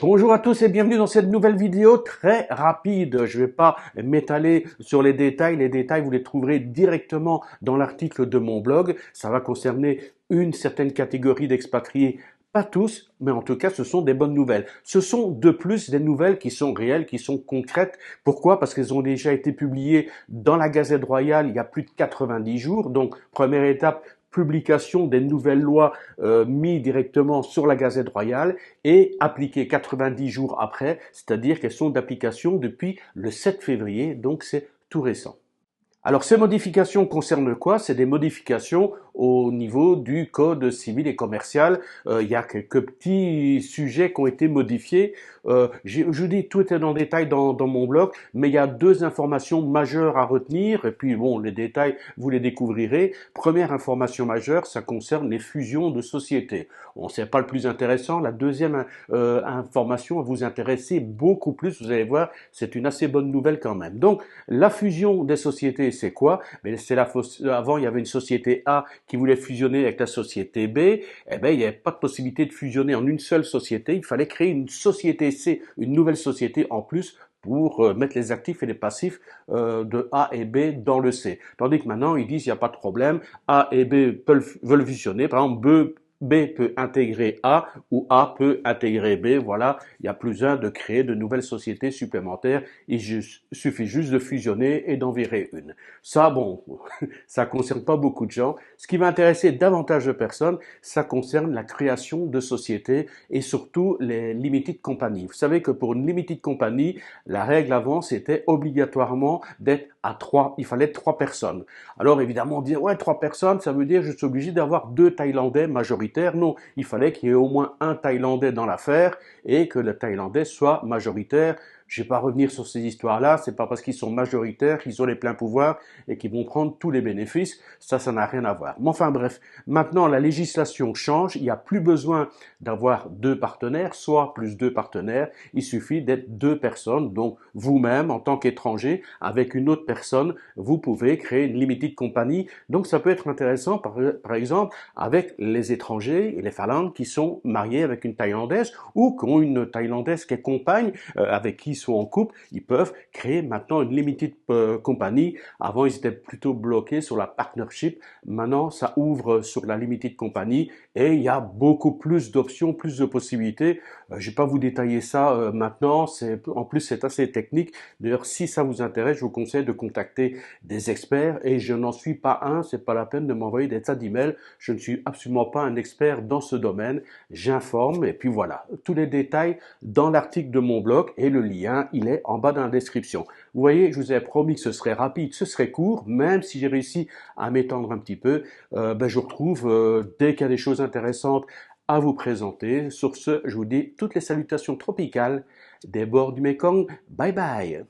Bonjour à tous et bienvenue dans cette nouvelle vidéo très rapide. Je ne vais pas m'étaler sur les détails. Les détails, vous les trouverez directement dans l'article de mon blog. Ça va concerner une certaine catégorie d'expatriés. Pas tous, mais en tout cas, ce sont des bonnes nouvelles. Ce sont de plus des nouvelles qui sont réelles, qui sont concrètes. Pourquoi? Parce qu'elles ont déjà été publiées dans la Gazette royale il y a plus de 90 jours. Donc, première étape, publication des nouvelles lois mises directement sur la Gazette royale et appliquées 90 jours après, c'est-à-dire qu'elles sont d'application depuis le 7 février, donc c'est tout récent. Alors ces modifications concernent quoi? C'est des modifications au niveau du code civil et commercial. Il y a quelques petits sujets qui ont été modifiés. Je vous dis tout est dans le détail dans mon blog, mais il y a deux informations majeures à retenir. Et puis bon, les détails, vous les découvrirez. Première information majeure, ça concerne les fusions de sociétés. Bon, c'est pas le plus intéressant. La deuxième information va vous intéresser beaucoup plus. Vous allez voir, c'est une assez bonne nouvelle quand même. Donc, la fusion des sociétés, c'est quoi? Mais c'est avant, il y avait une société A qui voulait fusionner avec la société B. Eh ben, il n'y avait pas de possibilité de fusionner en une seule société. Il fallait créer une société C, une nouvelle société en plus pour mettre les actifs et les passifs de A et B dans le C. Tandis que maintenant, ils disent il n'y a pas de problème. A et B veulent fusionner. Par exemple, B peut intégrer A ou A peut intégrer B. Voilà, il n'y a plus besoin de créer de nouvelles sociétés supplémentaires. Il suffit juste de fusionner et d'en virer une. Ça, bon, ça concerne pas beaucoup de gens. Ce qui va intéresser davantage de personnes, ça concerne la création de sociétés et surtout les limited companies. Vous savez que pour une limited company, la règle avant, c'était obligatoirement d'être à 3. Il fallait 3 personnes. Alors évidemment, on dit, ouais, 3 personnes, ça veut dire que je suis obligé d'avoir 2 Thaïlandais majoritaires. Non, il fallait qu'il y ait au moins un Thaïlandais dans l'affaire et que le Thaïlandais soit majoritaire. Je ne vais pas revenir sur ces histoires-là, c'est pas parce qu'ils sont majoritaires qu'ils ont les pleins pouvoirs et qu'ils vont prendre tous les bénéfices, ça n'a rien à voir. Mais enfin bref, maintenant la législation change, il n'y a plus besoin d'avoir 2 partenaires, soit plus 2 partenaires, il suffit d'être 2 personnes, donc vous-même en tant qu'étranger, avec une autre personne, vous pouvez créer une limited company, donc ça peut être intéressant par exemple avec les étrangers et les Finlandes qui sont mariés avec une Thaïlandaise ou qui ont une Thaïlandaise qui est compagne, avec qui sont en couple, ils peuvent créer maintenant une limited company. Avant, ils étaient plutôt bloqués sur la partnership. Maintenant, ça ouvre sur la limited company et il y a beaucoup plus d'options, plus de possibilités. Je vais pas vous détailler ça maintenant. En plus, c'est assez technique. D'ailleurs, si ça vous intéresse, je vous conseille de contacter des experts et je n'en suis pas un. C'est pas la peine de m'envoyer des tas d'emails. Je ne suis absolument pas un expert dans ce domaine. J'informe et puis voilà. Tous les détails dans l'article de mon blog et le lien il est en bas dans la description. Vous voyez, je vous avais promis que ce serait rapide, ce serait court, même si j'ai réussi à m'étendre un petit peu, je vous retrouve dès qu'il y a des choses intéressantes à vous présenter. Sur ce, je vous dis toutes les salutations tropicales des bords du Mekong. Bye bye.